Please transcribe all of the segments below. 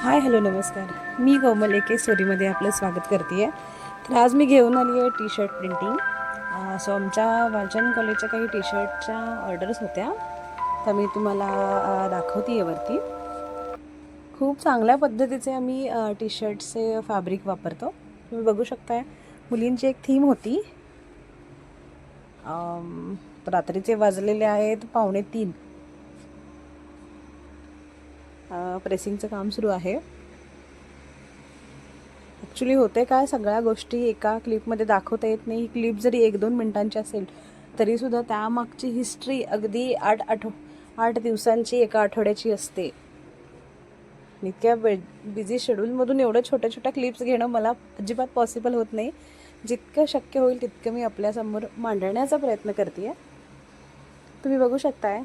Hi hello नमस्कार. मी कोमल एके स्टोरीमध्ये आपलं स्वागत करते आहे. तर आज मी घेऊन आली आहे टी शर्ट प्रिंटिंग. सो आमच्या वालचंद कॉलेजच्या काही टी शर्टच्या ऑर्डर्स होत्या, तर मी तुम्हाला दाखवते आहे वरती. खूप चांगल्या पद्धतीचे आम्ही टी शर्टचे फॅब्रिक वापरतो. तुम्ही बघू शकताय, मुलींची एक थीम होती. रात्रीचे वाजलेले आहेत 2:45. प्रेसिंगचं काम सुरू आहे. ॲक्च्युली होते काय, सगळ्या गोष्टी एका क्लिपमध्ये दाखवता येत नाही. ही क्लिप जरी 1-2 मिनटांची असेल तरीसुद्धा त्यामागची हिस्ट्री अगदी 8 दिवसांची, एका आठवड्याची असते. इतक्या बिझी शेड्यूलमधून एवढ्या छोट्या छोट्या क्लिप्स घेणं मला अजिबात पॉसिबल होत नाही. जितकं शक्य होईल तितकं मी आपल्यासमोर मांडण्याचा प्रयत्न करते आहे. तुम्ही बघू शकताय,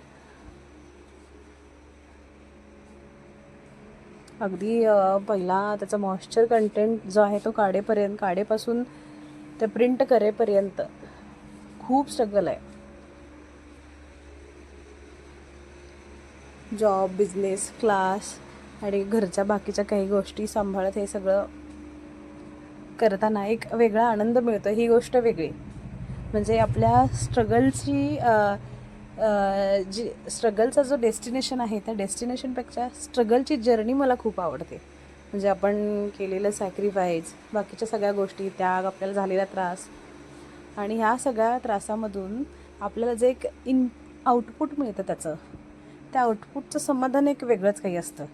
अगदी पहिला त्याचा मॉइश्चर कंटेंट जो आहे तो काढेपासून ते प्रिंट करेपर्यंत खूप स्ट्रगल आहे. जॉब, बिझनेस, क्लास आणि घरच्या बाकीच्या काही गोष्टी सांभाळत हे सगळं करताना एक वेगळा आनंद मिळतो. ही गोष्ट वेगळी, म्हणजे आपल्या स्ट्रगलची जी स्ट्रगलचा जो डेस्टिनेशन आहे, त्या डेस्टिनेशनपेक्षा स्ट्रगलची जर्नी मला खूप आवडते. म्हणजे आपण केलेलं सॅक्रिफाईस, बाकीच्या सगळ्या गोष्टी, त्याग, आपल्याला झालेला त्रास, आणि ह्या सगळ्या त्रासामधून आपल्याला जे एक आउटपुट मिळतं, त्या आउटपुटचं समाधान एक वेगळंच काही असतं.